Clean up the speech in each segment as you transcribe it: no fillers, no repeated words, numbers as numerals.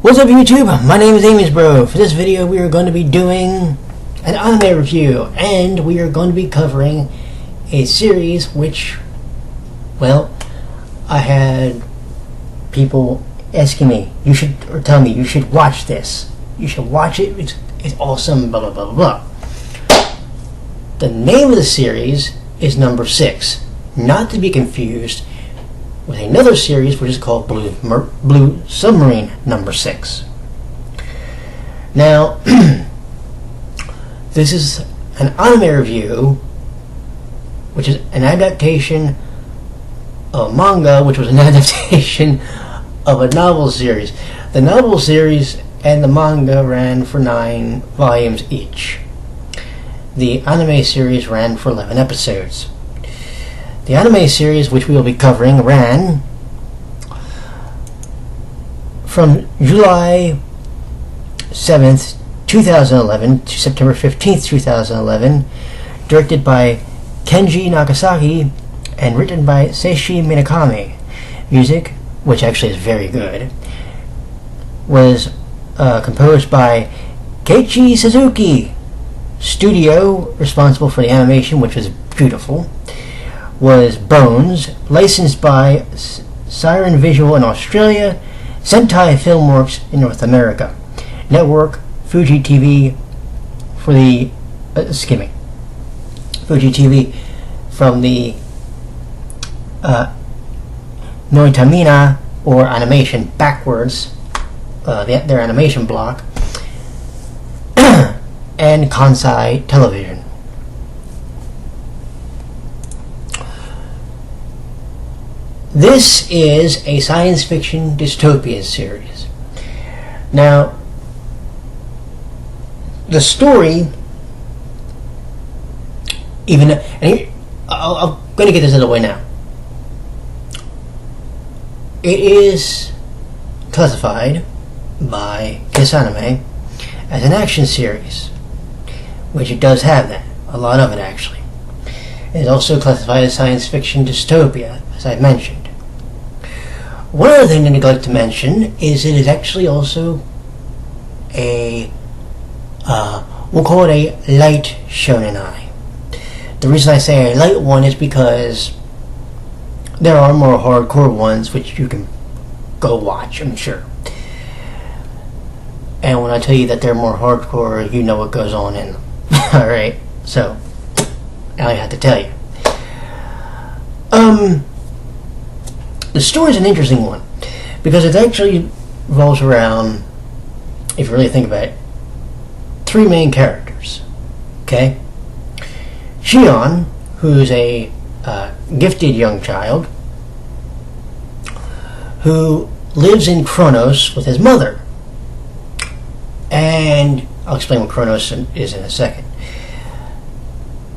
What's up YouTube? My name is Amisbro. For this video we are going to be doing an anime review, and we are going to be covering a series which, well, I had people asking me, tell me, you should watch this. You should watch it, it's awesome, blah blah blah blah blah. The name of the series is number 6, not to be confused with another series which is called Blue Submarine number 6. Now, this is an anime review, which is an adaptation of manga, which was an adaptation of a novel series. The novel series and the manga ran for 9 volumes each. The anime series ran for 11 episodes. The anime series, which we will be covering, ran from July 7th, 2011 to September 15th, 2011, directed by Kenji Nagasaki and written by Seishi Minakami. Music, which actually is very good, was composed by Keiichi Suzuki. Studio responsible for the animation, which was beautiful, was Bones, licensed by Siren Visual in Australia, Sentai Filmworks in North America, Network, Fuji TV for the Fuji TV from the Noitamina, or animation backwards, their animation block, and Kansai Television. This is a science fiction dystopian series. Now, the story, I'm going to get this out of the way now. It is classified by Kiss Anime as an action series, which it does have that, a lot of it actually. It is also classified as science fiction dystopia, as I mentioned. One other thing that I'd like to mention is it is actually also a, we'll call it a light shonen. The reason I say a light one is because there are more hardcore ones which you can go watch, I'm sure. And when I tell you that they're more hardcore, you know what goes on in them. Alright, so I have to tell you. The story is an interesting one because it actually revolves around, if you really think about it, 3 main characters. Okay? Shion, who's a gifted young child who lives in Kronos with his mother. And I'll explain what Kronos is in a second.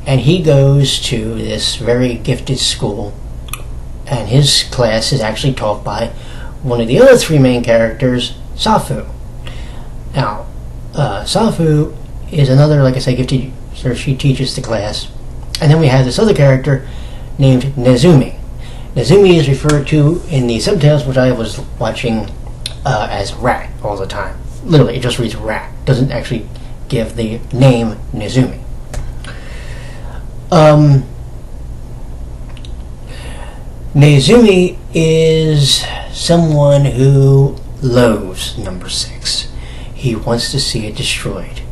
And he goes to this very gifted school, and his class is actually taught by one of the other 3 main characters, Safu. Now, Safu is another, like I say, gifted, so she teaches the class. And then we have this other character named Nezumi. Nezumi is referred to in the subtitles, which I was watching, as Rat all the time. Literally, it just reads Rat. Doesn't actually give the name Nezumi. Nezumi is someone who loathes number 6. He wants to see it destroyed.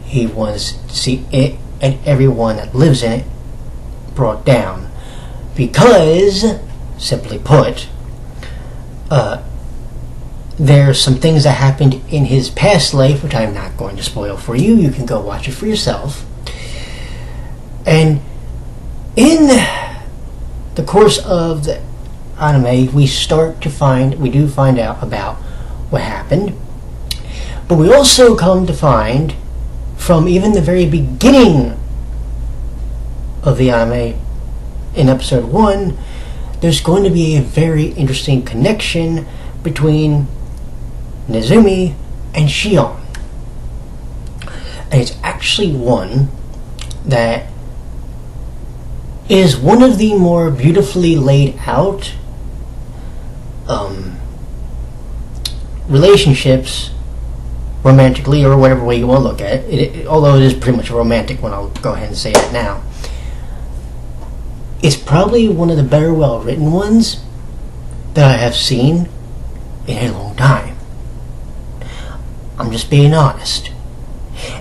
He wants to see it and everyone that lives in it brought down. Because, simply put, there's some things that happened in his past life, which I'm not going to spoil for you. You can go watch it for yourself. And in the course of the anime, we do find out about what happened. But we also come to find, from even the very beginning of the anime, in episode 1, there's going to be a very interesting connection between Nezumi and Shion. And it's actually one that is one of the more beautifully laid out relationships, romantically or whatever way you want to look at it, although it is pretty much a romantic one, I'll go ahead and say it now. It's probably one of the better well-written ones that I have seen in a long time. I'm just being honest.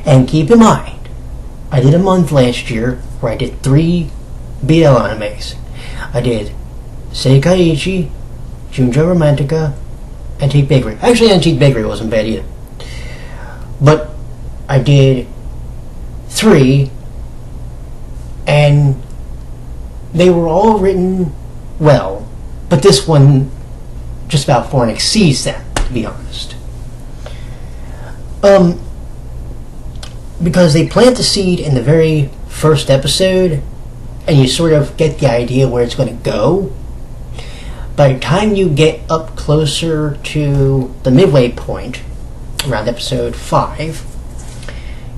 And keep in mind, I did a month last year where I did 3 BL animes. I did Seikaiichi, Junjo Romantica, Antique Bakery. Actually, Antique Bakery wasn't bad either. But I did 3, and they were all written well, but this one just about far exceeds that, to be honest. Because they plant the seed in the very first episode, and you sort of get the idea where it's going to go. By the time you get up closer to the midway point, around episode 5,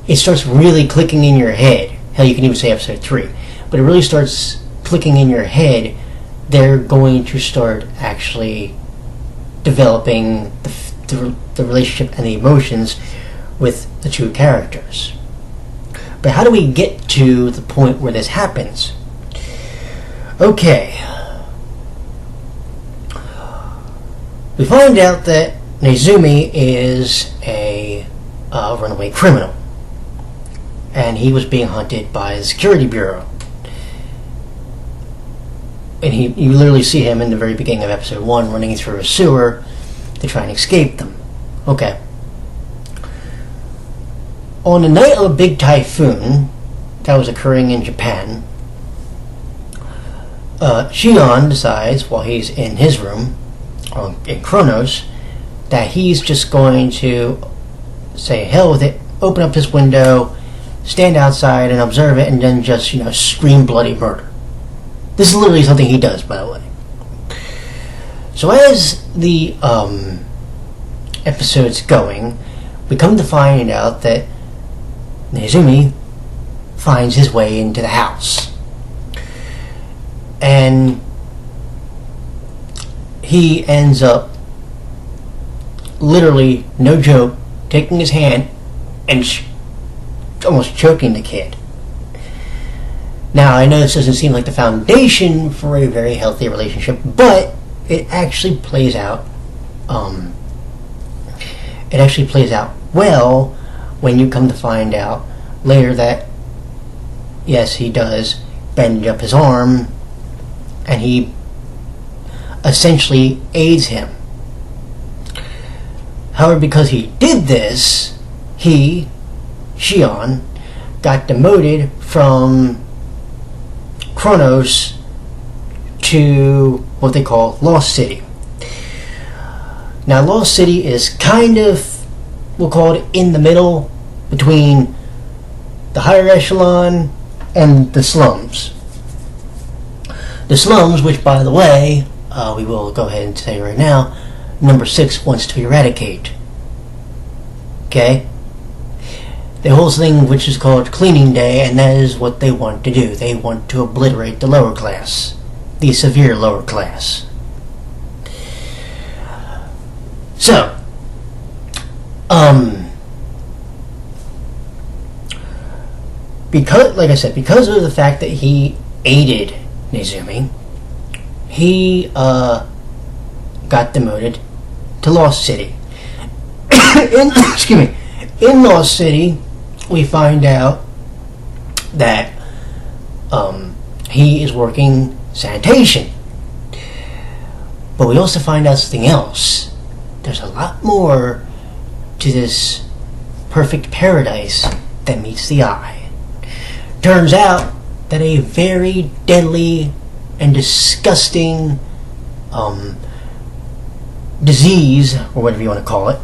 it starts really clicking in your head. Hell, you can even say episode 3. But it really starts clicking in your head. They're going to start actually developing the relationship and the emotions with the 2 characters. But how do we get to the point where this happens? Okay. We find out that Nezumi is a runaway criminal, and he was being hunted by the security bureau. And you literally see him in the very beginning of episode 1 running through a sewer to try and escape them. Okay. On the night of a big typhoon that was occurring in Japan, Shion decides, while he's in his room, in Kronos, that he's just going to say hell with it, open up his window, stand outside and observe it, and then just, scream bloody murder. This is literally something he does, by the way. So as the episode's going, we come to find out that Nezumi finds his way into the house. And he ends up, literally, no joke, taking his hand and almost choking the kid. Now, I know this doesn't seem like the foundation for a very healthy relationship, but it actually plays out. It actually plays out well when you come to find out later that, yes, he does bend up his arm, and he essentially aids him. However, because he did this, Shion, got demoted from Kronos to what they call Lost City. Now, Lost City is kind of, we'll call it, in the middle between the higher echelon and the slums. The slums, which, by the way, we will go ahead and say right now, number 6 wants to eradicate. Okay? The whole thing, which is called Cleaning Day, and that is what they want to do. They want to obliterate the lower class. The severe lower class. So, because, like I said, because of the fact that he aided Nezumi, he got demoted to Lost City. In Lost City, we find out that he is working sanitation. But we also find out something else. There's a lot more to this perfect paradise that meets the eye. Turns out that a very deadly and disgusting disease, or whatever you want to call it,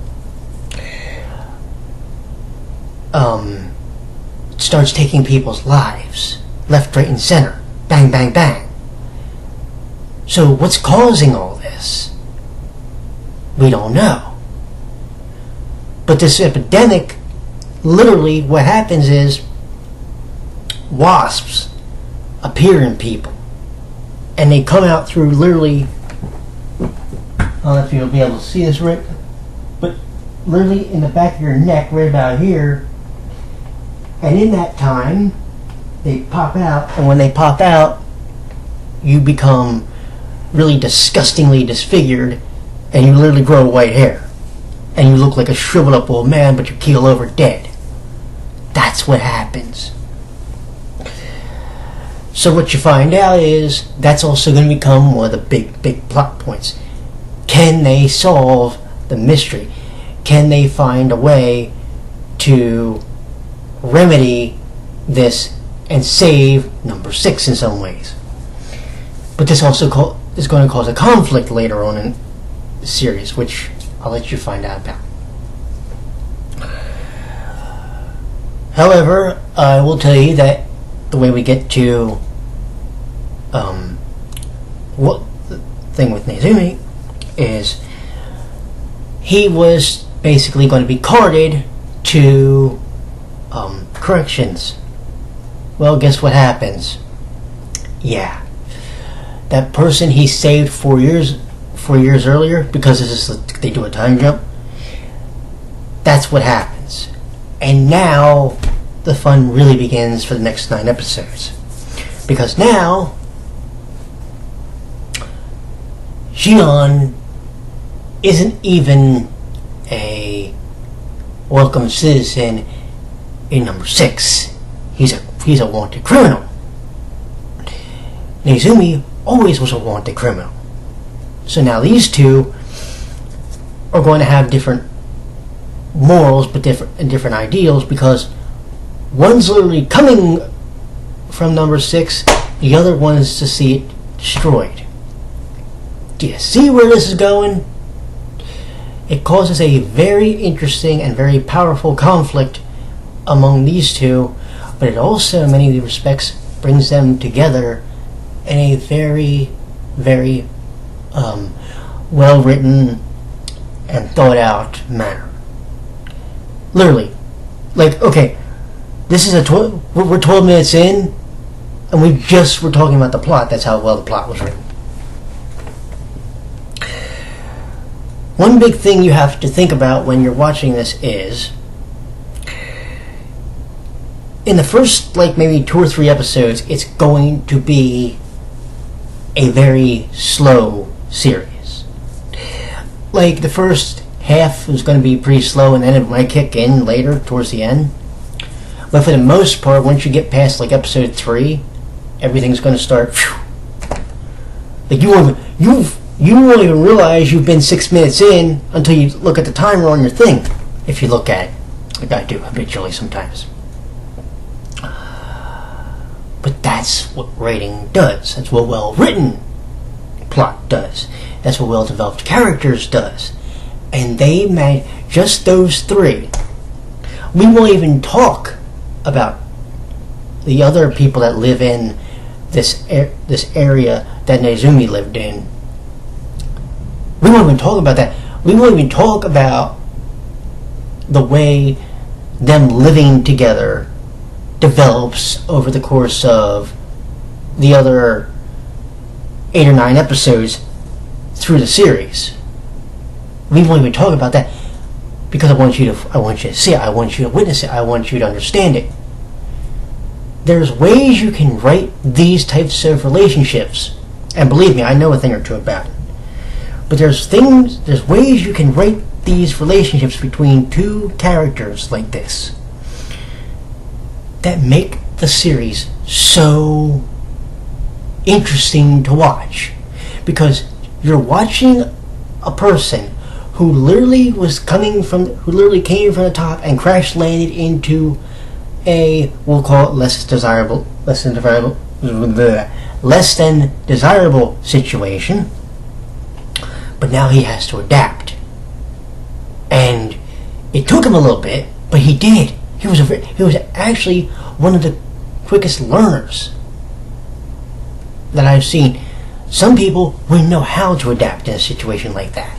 starts taking people's lives, left, right, and center. Bang, bang, bang. So what's causing all this? We don't know. But this epidemic, literally what happens is wasps appear in people. And they come out through literally, I don't know if you'll be able to see this, Rick. literally in the back of your neck, right about here. And in that time, they pop out, and when they pop out, you become really disgustingly disfigured, and you literally grow white hair. And you look like a shriveled up old man, but you keel over dead. That's what happens. So what you find out is, that's also going to become one of the big plot points. Can they solve the mystery? Can they find a way to remedy this and save number 6 in some ways? But this also is going to cause a conflict later on in the series, which I'll let you find out about. However, I will tell you that the way we get to what the thing with Nezumi is, he was basically going to be carted to corrections. Well, guess what happens? Yeah, that person he saved 4 years earlier, because this is they do a time jump. That's what happens, and now the fun really begins for the next 9 episodes, because now Xion isn't even a welcome citizen in number 6. He's a wanted criminal. Nezumi always was a wanted criminal. So now these two are going to have different morals, but different ideals, because one's literally coming from number 6, the other one is to see it destroyed. Do you see where this is going? It causes a very interesting and very powerful conflict among these two, but it also, in many respects, brings them together in a very, very well-written and thought-out manner. Literally. Like, okay, this is we're 12 minutes in, and we're talking about the plot. That's how well the plot was written. One big thing you have to think about when you're watching this is, in the first, maybe 2 or 3 episodes, it's going to be a very slow series. Like, the first half is going to be pretty slow, and then it might kick in later, towards the end. But for the most part, once you get past, episode 3, everything's going to start, like, you won't even realize you've been 6 minutes in until you look at the timer on your thing, if you look at it, like I do habitually sometimes. But that's what writing does. That's what well-written plot does. That's what well-developed characters does. And they made just those 3. We won't even talk about the other people that live in this area that Nezumi lived in. We won't even talk about that. We won't even talk about the way them living together develops over the course of the other 8 or 9 episodes through the series. We won't even talk about that because I want you to see it. I want you to witness it. I want you to understand it. There's ways you can write these types of relationships, and believe me, I know a thing or two about it. But there's ways you can write these relationships between 2 characters like this that make the series so interesting to watch, because you're watching a person who literally came from the top and crash landed into a, we'll call it less than desirable situation. But now he has to adapt, and it took him a little bit, but he did. He was actually one of the quickest learners that I've seen. Some people wouldn't know how to adapt in a situation like that,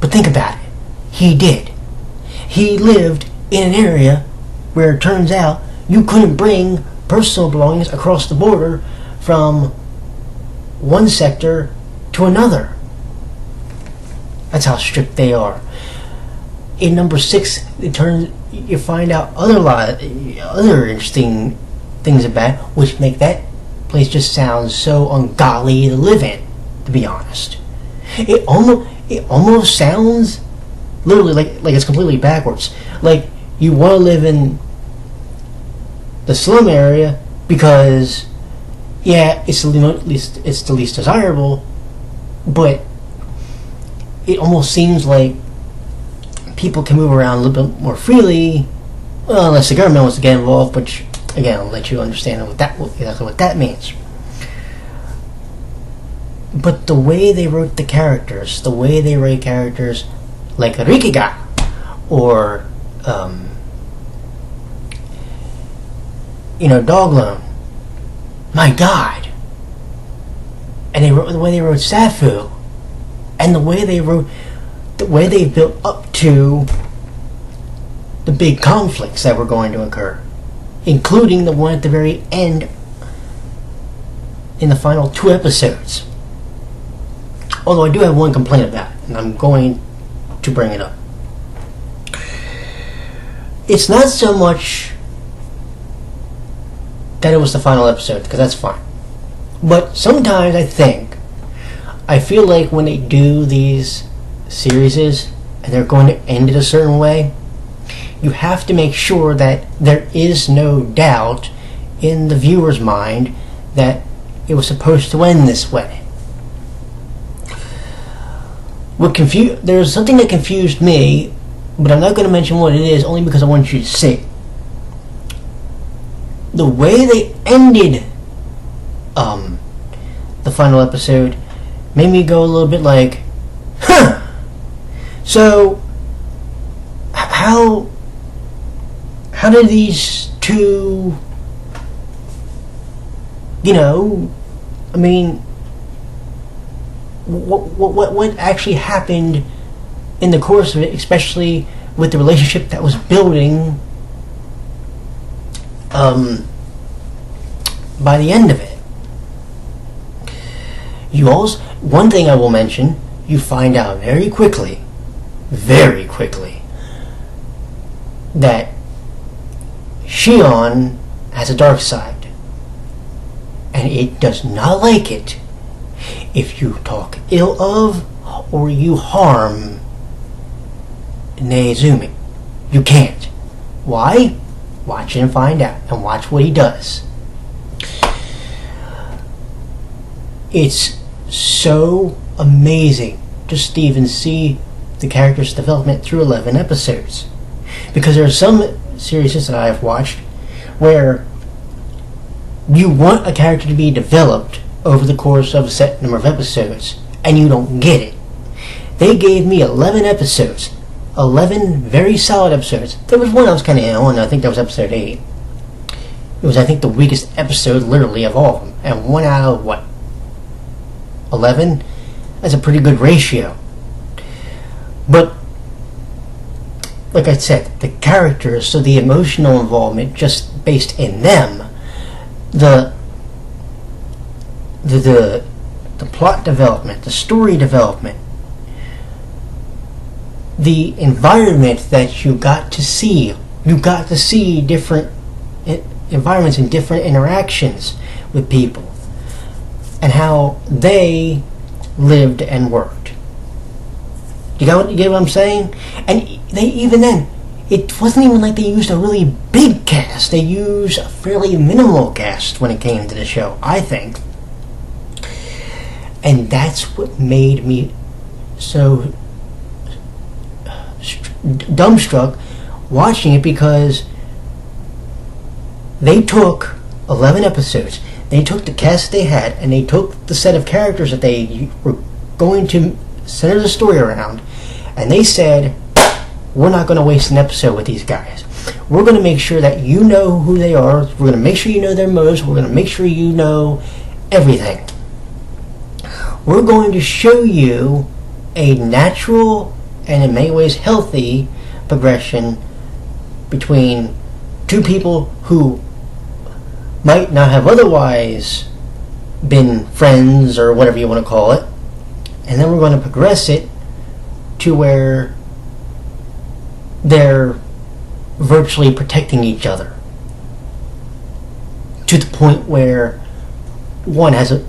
but think about it. He did. He lived in an area where it turns out you couldn't bring personal belongings across the border from one sector to another. That's how strict they are. in number 6, you find out other interesting things about it, which make that place just sound so ungodly to live in, to be honest. It almost sounds literally like it's completely backwards. Like you want to live in the slum area because, yeah, it's the least desirable, but it almost seems like people can move around a little bit more freely, well, unless the government wants to get involved, which, again, I'll let you understand exactly what that means. But the way they wrote the characters, like Rikiga, or, Doglone, my God. And the way they wrote Safu, and the way they built up to the big conflicts that were going to occur, including the one at the very end in the final 2 episodes. Although I do have one complaint about it, and I'm going to bring it up. It's not so much that it was the final episode, because that's fine. But sometimes I feel like when they do these series and they're going to end it a certain way, you have to make sure that there is no doubt in the viewer's mind that it was supposed to end this way. There's something that confused me, but I'm not going to mention what it is, only because I want you to see. The way they ended the final episode made me go a little bit like, huh. So how did these two, I mean, what actually happened in the course of it, especially with the relationship that was building by the end of it? One thing I will mention, you find out very quickly, that Shion has a dark side, and it does not like it if you talk ill of or you harm Neizumi. You can't. Why? Watch it and find out, and watch what he does. It's so amazing just to even see the character's development through 11 episodes. Because there are some series that I have watched where you want a character to be developed over the course of a set number of episodes, and you don't get it. They gave me 11 episodes. 11 very solid episodes. There was one I was kind of on, I think that was episode 8. It was, I think, the weakest episode, literally, of all of them. And 1 out of, 11? That's a pretty good ratio. But, like I said, the characters, so the emotional involvement just based in them, the plot development, the story development, the environment that you got to see different environments and different interactions with people, and how they lived and worked. You get what I'm saying? And even then, it wasn't even like they used a really big cast. They used a fairly minimal cast when it came to the show, I think. And that's what made me so dumbstruck watching it, because they took 11 episodes, they took the cast they had, and they took the set of characters that they were going to center the story around, and they said, we're not going to waste an episode with these guys. We're going to make sure that you know who they are. We're going to make sure you know their motives. We're going to make sure you know everything. We're going to show you a natural and in many ways healthy progression between two people who might not have otherwise been friends or whatever you want to call it, and then we're going to progress it to where they're virtually protecting each other to the point where one has a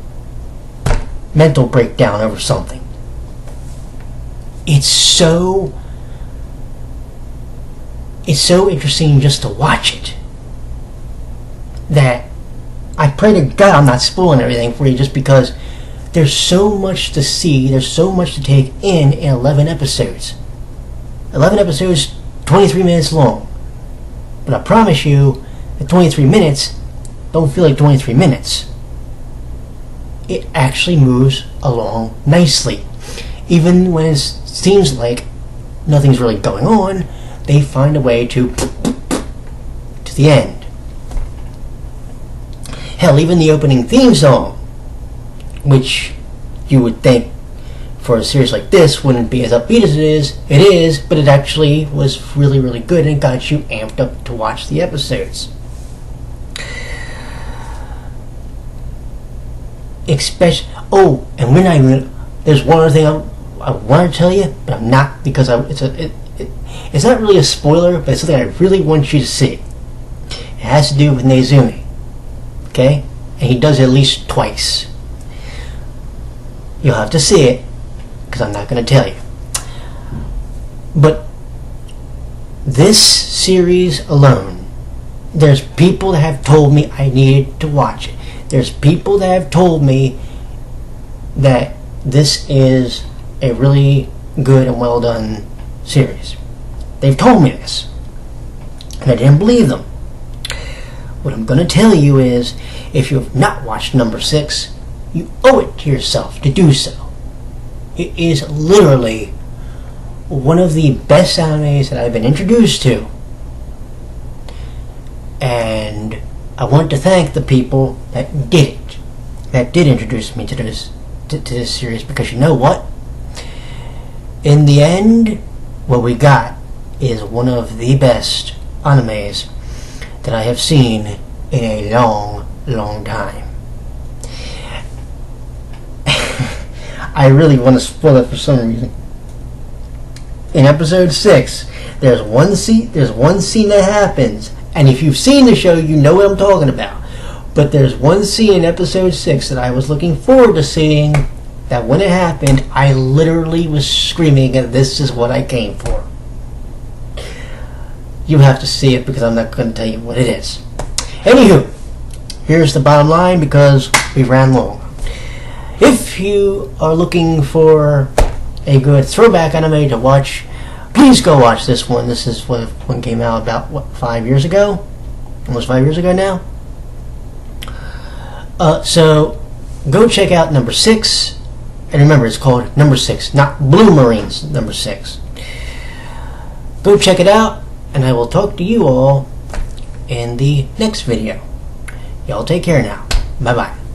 mental breakdown over something. It's so interesting just to watch it that I pray to God I'm not spoiling everything for you, just because there's so much to see, there's so much to take in 11 episodes. 11 episodes, 23 minutes long. But I promise you, the 23 minutes don't feel like 23 minutes. It actually moves along nicely. Even when it seems like nothing's really going on, they find a way to the end. Hell, even the opening theme song, which you would think for a series like this wouldn't be as upbeat as it is, but it actually was really, really good and got you amped up to watch the episodes. Especially, and we're not even, there's one other thing I want to tell you, but I'm not, because it's not really a spoiler, but it's something I really want you to see. It has to do with Nezumi. Okay? And he does it at least twice. You'll have to see it, because I'm not going to tell you. But this series alone, there's people that have told me I needed to watch it. There's people that have told me that this is a really good and well done series. They've told me this, and I didn't believe them. What I'm going to tell you is, if you have not watched number 6, you owe it to yourself to do so. It is literally one of the best animes that I've been introduced to. And I want to thank the people that did it, that did introduce me to this series, because you know what? In the end, what we got is one of the best animes that I have seen in a long, long time. I really want to spoil it for some reason. In episode 6, there's one scene that happens, and if you've seen the show, you know what I'm talking about. But there's one scene in episode 6 that I was looking forward to seeing, that when it happened, I literally was screaming, and this is what I came for. You have to see it, because I'm not going to tell you what it is. Anywho, here's the bottom line, because we ran long. If you are looking for a good throwback anime to watch, please go watch this one. This is one came out about 5 years ago? Almost 5 years ago now? So go check out number 6. And remember, it's called number 6, not Blue Marines number 6. Go check it out, and I will talk to you all in the next video. Y'all take care now. Bye-bye.